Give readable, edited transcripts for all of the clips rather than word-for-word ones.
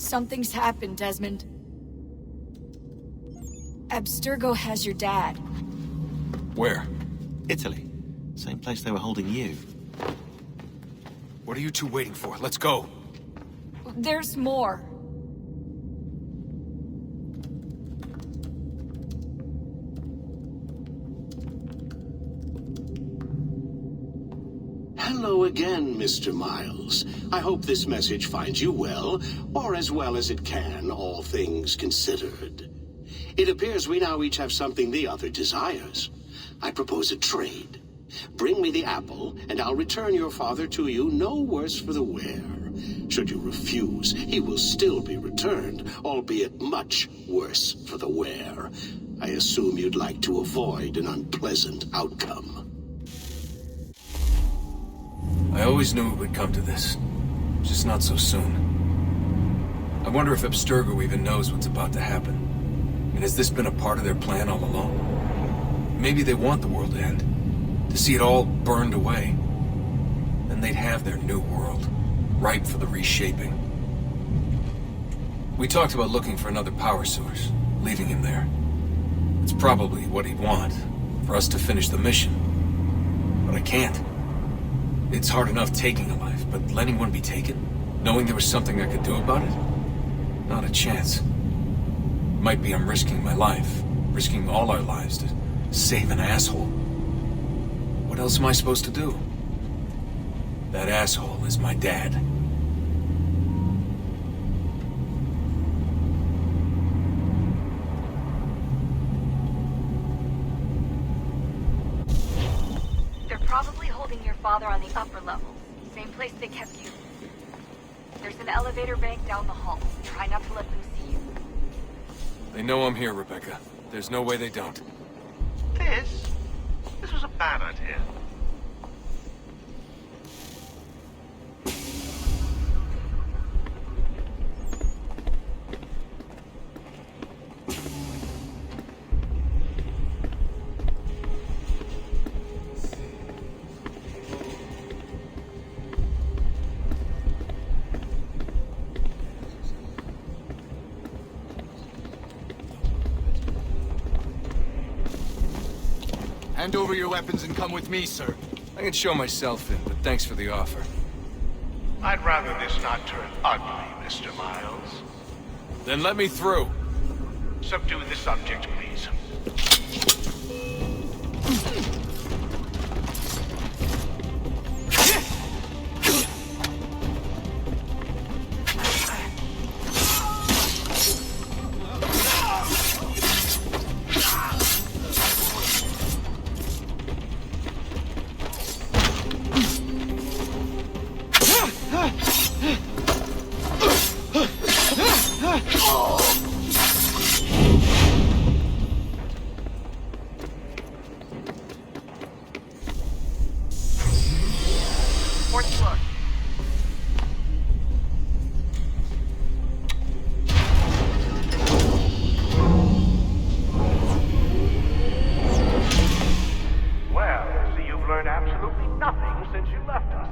Something's happened, Desmond. ABSTERGO has your dad. Where? Italy. Same place they were holding you. What are you two waiting for? Let's go. There's more. Hello again, Mr. Miles. I hope this message finds you well, or as well as it can, all things considered. It appears we now each have something the other desires. I propose a trade. Bring me the apple, and I'll return your father to you no worse for the wear. Should you refuse, he will still be returned, albeit much worse for the wear. I assume you'd like to avoid an unpleasant outcome. I always knew it would come to this. Just not so soon. I wonder if ABSTERGO even knows what's about to happen. And has this been a part of their plan all along? Maybe they want the world to end. To see it all burned away. Then they'd have their new world, ripe for the reshaping. We talked about looking for another power source, leaving him there. It's probably what he'd want, for us to finish the mission. But I can't. It's hard enough taking a life, but letting one be taken? Knowing there was something I could do about it? Not a chance. Might be I'm risking my life, risking all our lives to save an asshole. What else am I supposed to do? That asshole is my dad. They're probably holding your father on the upper level. Same place they kept you. There's an elevator bank down the hall. Try not to let them see you. They know I'm here, Rebecca. There's no way they don't. This was a bad idea. Hand over your weapons and come with me, sir. I can show myself in, but thanks for the offer. I'd rather this not turn ugly, Mr. Miles. Then let me through. Subdue the subject, please. Fourth floor. Well, I see you've learned absolutely nothing since you left us.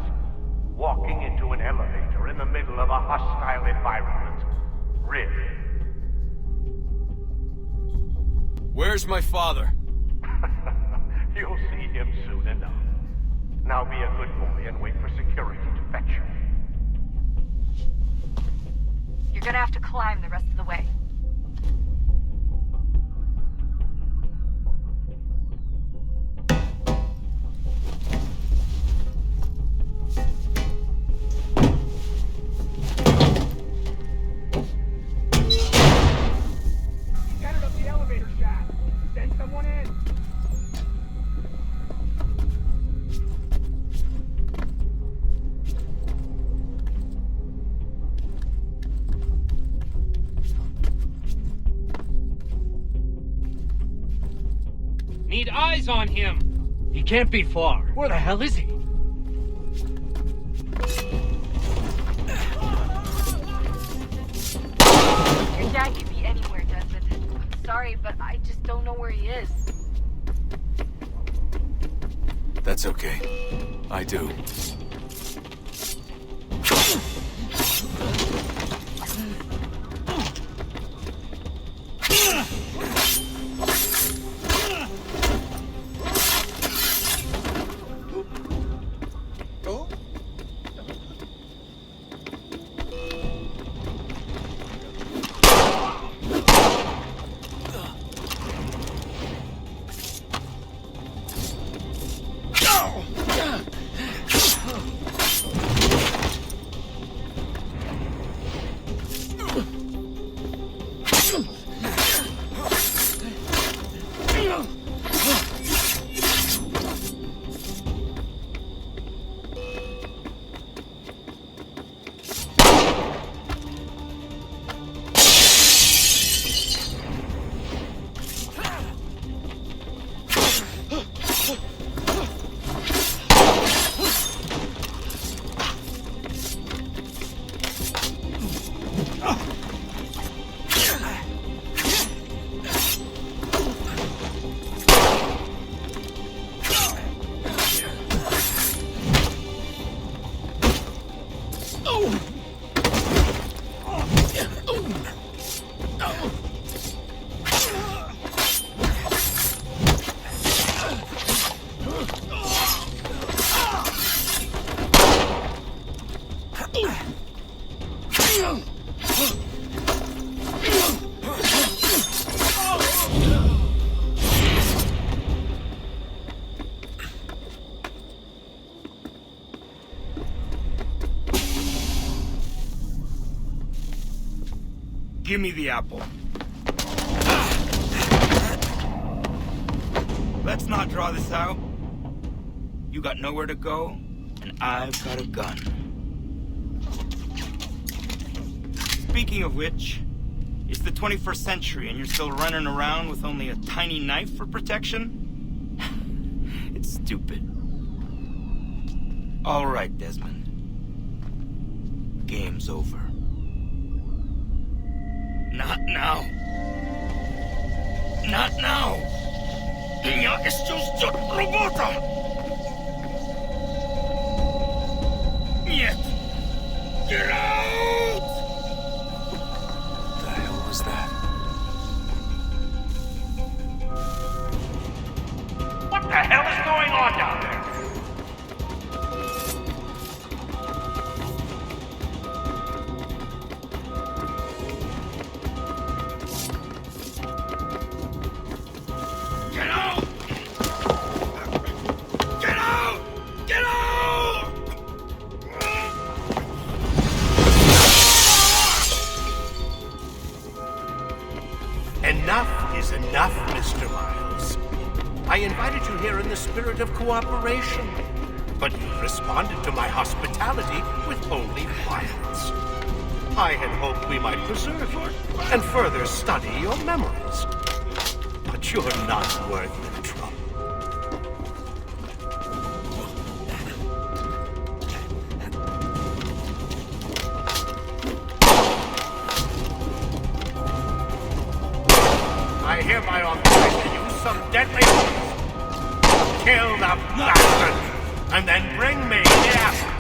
Walking into an elevator in the middle of a hostile environment. Really? Where's my father? You'll see him soon enough. Now be a good boy and wait for security to fetch you. You're gonna have to climb the rest of the way. Entered up the elevator shaft. Send someone in. Need eyes on him. He can't be far. Where the hell is he? Your dad could be anywhere, Desmond. I'm sorry, but I just don't know where he is. That's okay. I do. Give me the apple. Let's not draw this out. You got nowhere to go, and I've got a gun. Speaking of which, it's the 21st century and you're still running around with only a tiny knife for protection? It's stupid. All right, Desmond. Game's over. Not now. Not now. Я еще ждет работа. Нет. Get out! What the hell was that? What the hell is going on down there? Enough is enough, Mr. Miles. I invited you here in the spirit of cooperation, but you've responded to my hospitality with only violence. I had hoped we might preserve you and further study your memories. But you're not worth the trouble. I hereby authorize to use some deadly force. Kill the bastard, and then bring me the apple.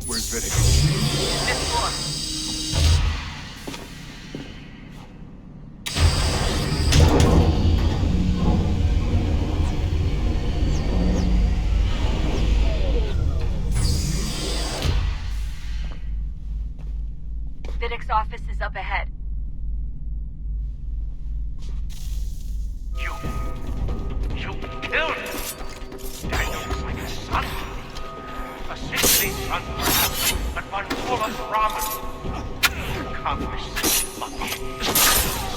Where's Vidic? Fifth floor. Vidic's office is up ahead. You killed him. Daniel was like a son. A sickly son, perhaps, but one full of promise. Accomplished so much,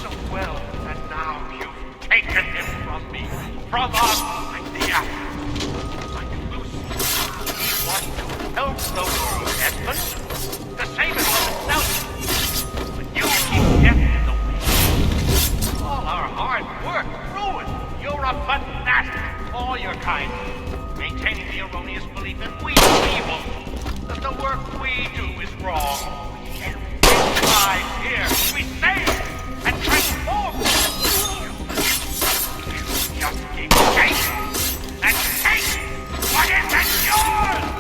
so well, and now you've taken him from me, from us, like the apple, like Lucy. He wants to help the world, Desmond, to save it from itself. But you keep death in the way. All our hard work ruined. You're a fanatic, all your kind, maintaining the erroneous belief that we are evil, that the work we do is wrong. And we thrive here, we save and transform. You just keep taking and taking what isn't yours!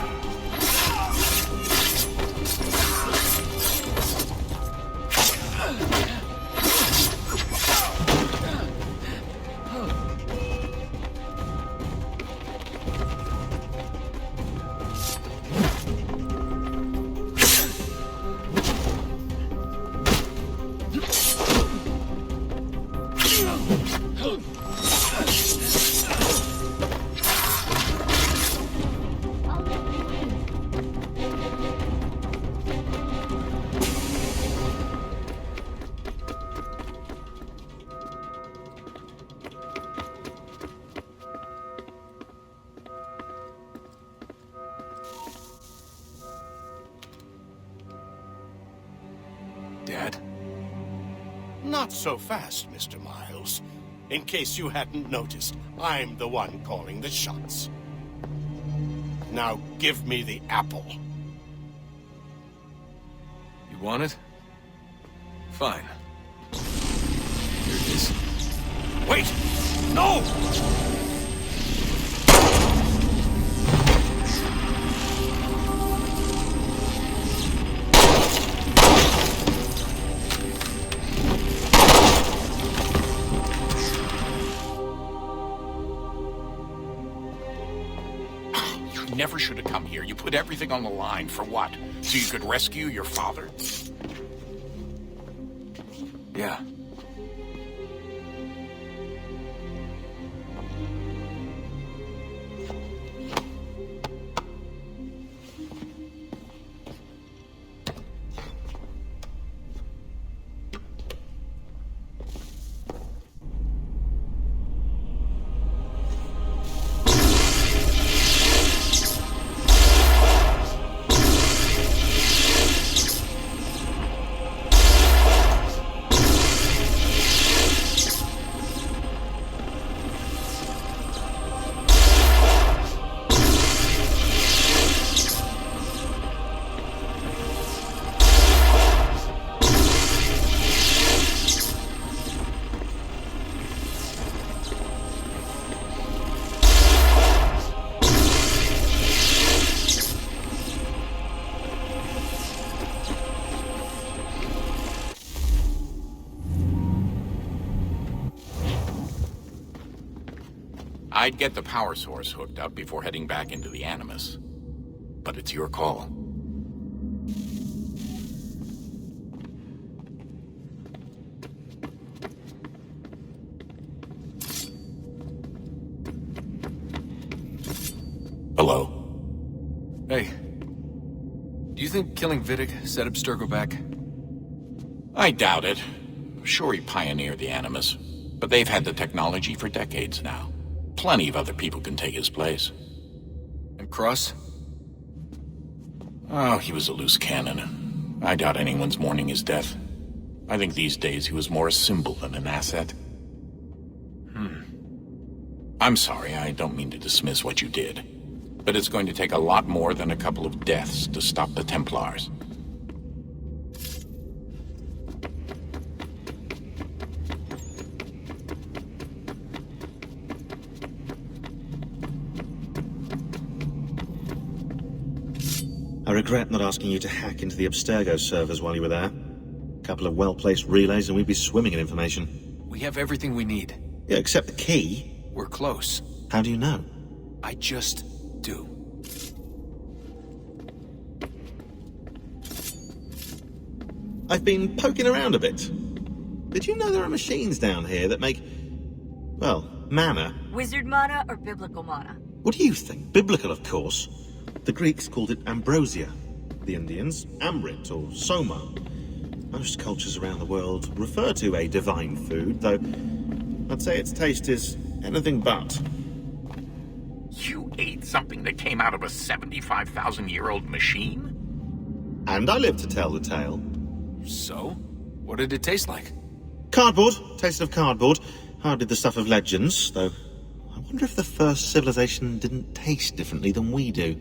Dad? Not so fast, Mr. Miles. In case you hadn't noticed, I'm the one calling the shots. Now give me the apple. You want it? Fine. Here it is. Wait! No! You never should have come here. You put everything on the line. For what? So you could rescue your father? Yeah. I'd get the power source hooked up before heading back into the Animus. But it's your call. Hello? Hey. Do you think killing Vidic set ABSTERGO back? I doubt it. Sure, he pioneered the Animus, but they've had the technology for decades now. Plenty of other people can take his place. And Cross? Oh, he was a loose cannon. I doubt anyone's mourning his death. I think these days he was more a symbol than an asset. I'm sorry, I don't mean to dismiss what you did. But it's going to take a lot more than a couple of deaths to stop the Templars. I regret not asking you to hack into the ABSTERGO servers while you were there. A couple of well-placed relays and we'd be swimming in information. We have everything we need. Yeah, except the key. We're close. How do you know? I just do. I've been poking around a bit. Did you know there are machines down here that make, well, mana? Wizard mana or biblical mana? What do you think? Biblical, of course. The Greeks called it ambrosia. The Indians, amrit or soma. Most cultures around the world refer to a divine food, though I'd say its taste is anything but. You ate something that came out of a 75,000-year-old machine? And I live to tell the tale. So? What did it taste like? Cardboard. Taste of cardboard. Hardly the stuff of legends, though I wonder if the first civilization didn't taste differently than we do.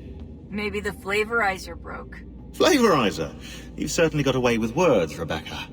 Maybe the flavorizer broke. Flavorizer! You've certainly got away with words, Rebecca.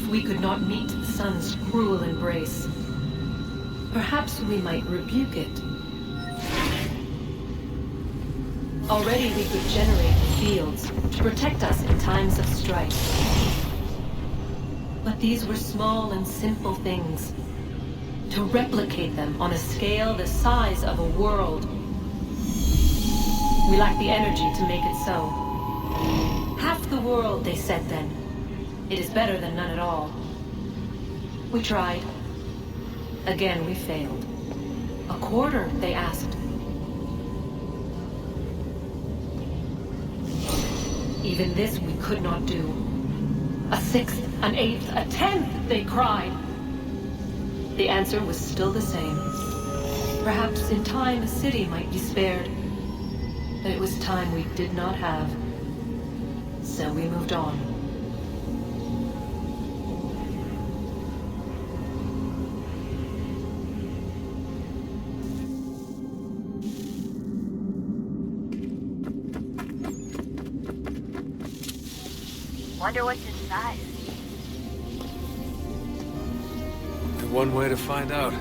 If we could not meet the sun's cruel embrace, perhaps we might rebuke it. Already we could generate fields to protect us in times of strife. But these were small and simple things. To replicate them on a scale the size of a world, we lack the energy to make it so. Half the world, they said then. It is better than none at all. We tried. Again, we failed. A quarter, they asked. Even this we could not do. A sixth, an eighth, a tenth, they cried. The answer was still the same. Perhaps in time a city might be spared. But it was time we did not have. So we moved on. Wonder what's inside. Only one way to find out.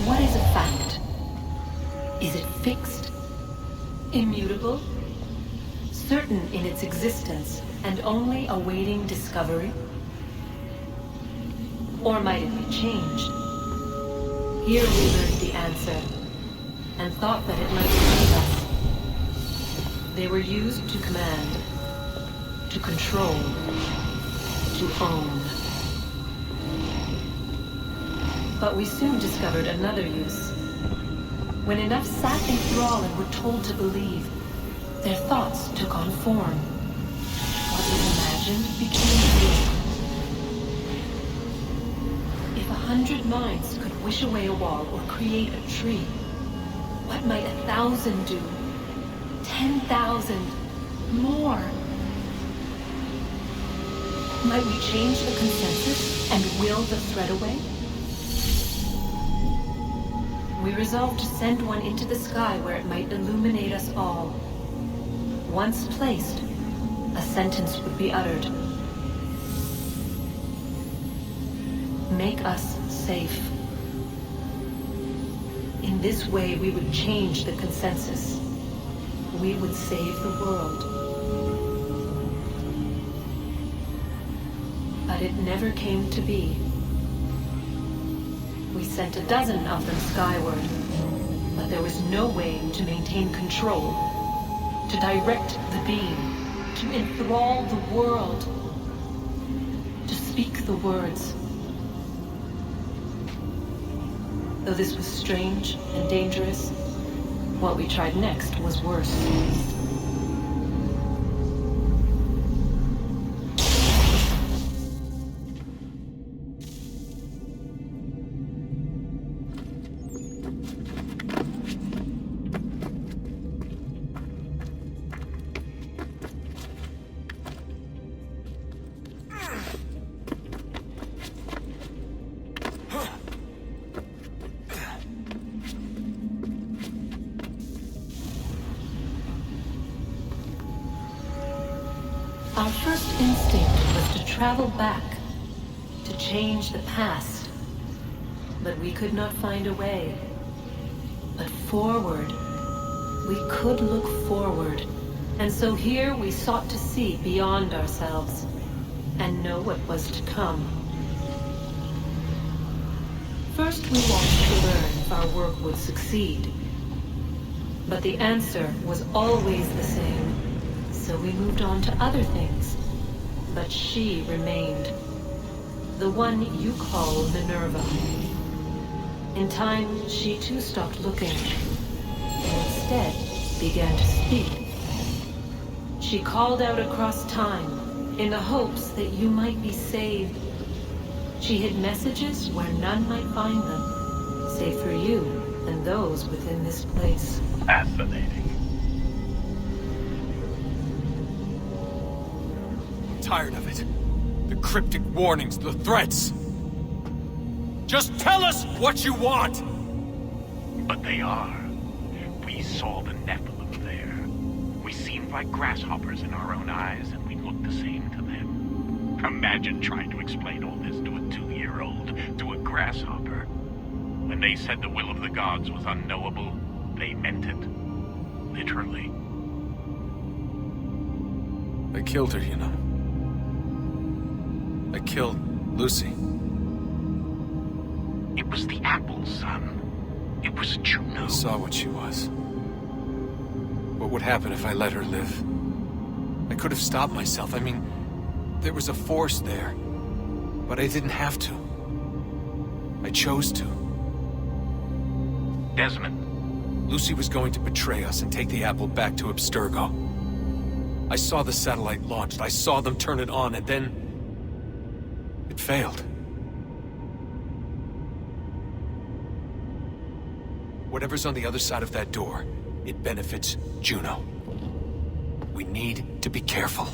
What is a fact? Is it fixed? Immutable? Certain in its existence and only awaiting discovery? Or might it be changed? Here we learned the answer, and thought that it might save us. They were used to command, to control, to own. But we soon discovered another use. When enough sat in thrall and were told to believe, their thoughts took on form. What was imagined became real. If 100 minds could wish away a wall or create a tree, what might 1,000 do? 10,000? More? Might we change the consensus and will the thread away? We resolved to send one into the sky where it might illuminate us all. Once placed, a sentence would be uttered. Make us safe. In this way, we would change the consensus. We would save the world. But it never came to be. We sent a dozen of them skyward, but there was no way to maintain control, to direct the beam, to enthrall the world, to speak the words. Though this was strange and dangerous, what we tried next was worse. Our first instinct was to travel back, to change the past. But we could not find a way. But forward, we could look forward. And so here we sought to see beyond ourselves, and know what was to come. First we wanted to learn if our work would succeed. But the answer was always the same. So we moved on to other things. But she remained. The one you call Minerva. In time, she too stopped looking. And instead, began to speak. She called out across time, in the hopes that you might be saved. She hid messages where none might find them, save for you and those within this place. Fascinating. I'm tired of it. The cryptic warnings, the threats. Just tell us what you want! But they are. We saw the Nephilim there. We seemed like grasshoppers in our own eyes, and we looked the same to them. Imagine trying to explain all this to a 2-year-old, to a grasshopper. When they said the will of the gods was unknowable, they meant it. Literally. I killed her, you know. I killed Lucy. It was the apple, son. It was Juno. I saw what she was. What would happen if I let her live? I could have stopped myself. I mean, there was a force there. But I didn't have to. I chose to. Desmond. Lucy was going to betray us and take the apple back to ABSTERGO. I saw the satellite launched. I saw them turn it on, and then... it failed. Whatever's on the other side of that door, it benefits Juno. We need to be careful.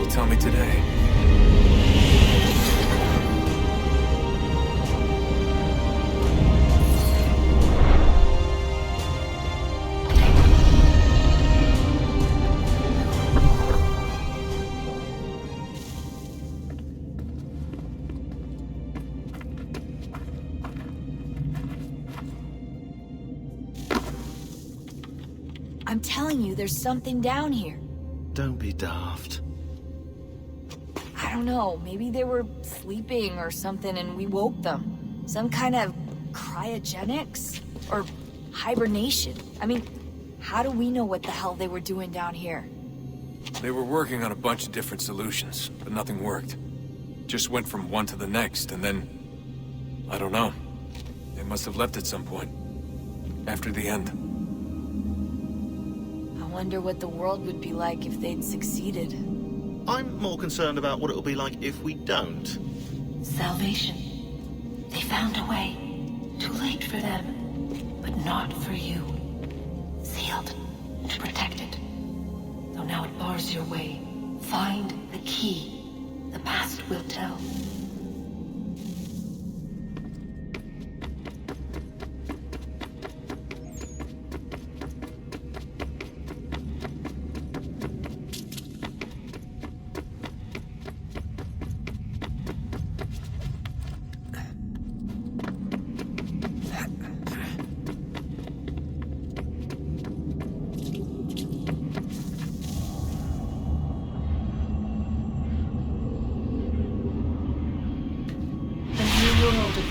Tell me today. I'm telling you, there's something down here. Don't be daft. I don't know, maybe they were sleeping or something and we woke them. Some kind of cryogenics? Or hibernation? I mean, how do we know what the hell they were doing down here? They were working on a bunch of different solutions, but nothing worked. Just went from one to the next, and then... I don't know. They must have left at some point. After the end. I wonder what the world would be like if they'd succeeded. I'm more concerned about what it'll be like if we don't. Salvation. They found a way. Too late for them, but not for you. Sealed and protected. Though now it bars your way. Find the key. The past will tell.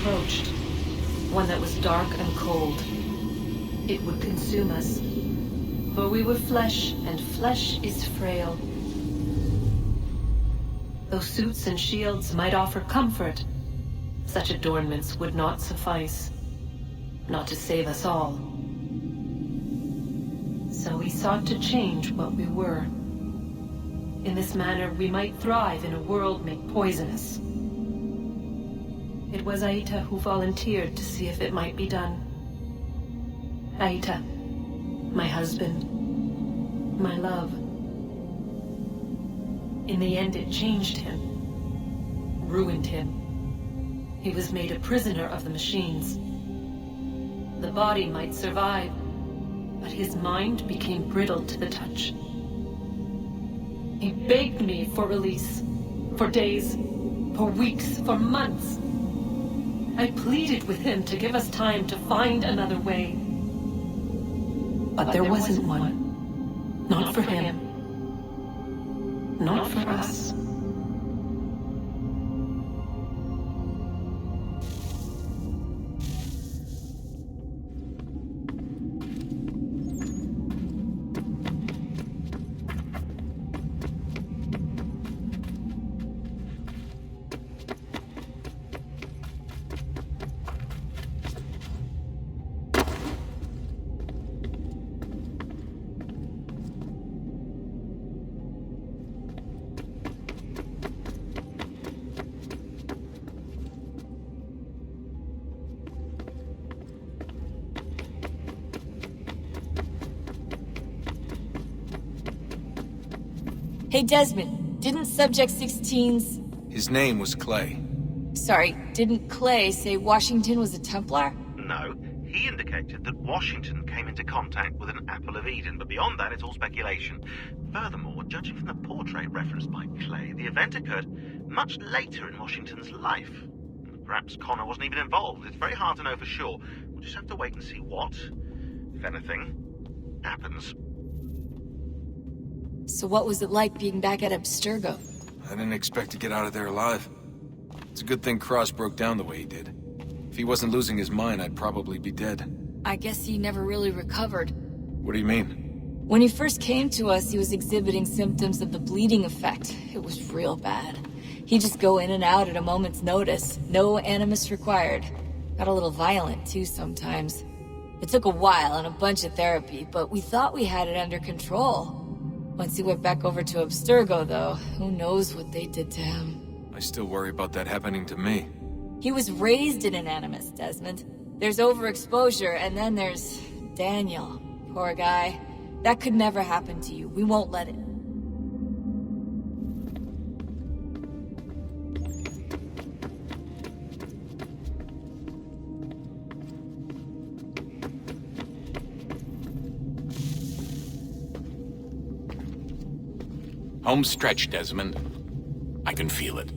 approached. One that was dark and cold. It would consume us. For we were flesh, and flesh is frail. Though suits and shields might offer comfort, such adornments would not suffice. Not to save us all. So we sought to change what we were. In this manner, we might thrive in a world made poisonous. It was Aita who volunteered to see if it might be done. Aita, my husband, my love. In the end, it changed him, ruined him. He was made a prisoner of the machines. The body might survive, but his mind became brittle to the touch. He begged me for release, for days, for weeks, for months. I pleaded with him to give us time to find another way. But there wasn't one. Not for him. Not for us. Hey, Desmond, didn't Subject 16's... His name was Clay. Sorry, didn't Clay say Washington was a Templar? No, he indicated that Washington came into contact with an Apple of Eden, but beyond that, it's all speculation. Furthermore, judging from the portrait referenced by Clay, the event occurred much later in Washington's life. Perhaps Connor wasn't even involved. It's very hard to know for sure. We'll just have to wait and see what, if anything, happens. So what was it like being back at ABSTERGO? I didn't expect to get out of there alive. It's a good thing Cross broke down the way he did. If he wasn't losing his mind, I'd probably be dead. I guess he never really recovered. What do you mean? When he first came to us, he was exhibiting symptoms of the bleeding effect. It was real bad. He'd just go in and out at a moment's notice. No Animus required. Got a little violent, too, sometimes. It took a while and a bunch of therapy, but we thought we had it under control. Once he went back over to ABSTERGO, though, who knows what they did to him. I still worry about that happening to me. He was raised in an Animus, Desmond. There's overexposure, and then there's Daniel. Poor guy. That could never happen to you. We won't let it. Home stretch, Desmond. I can feel it.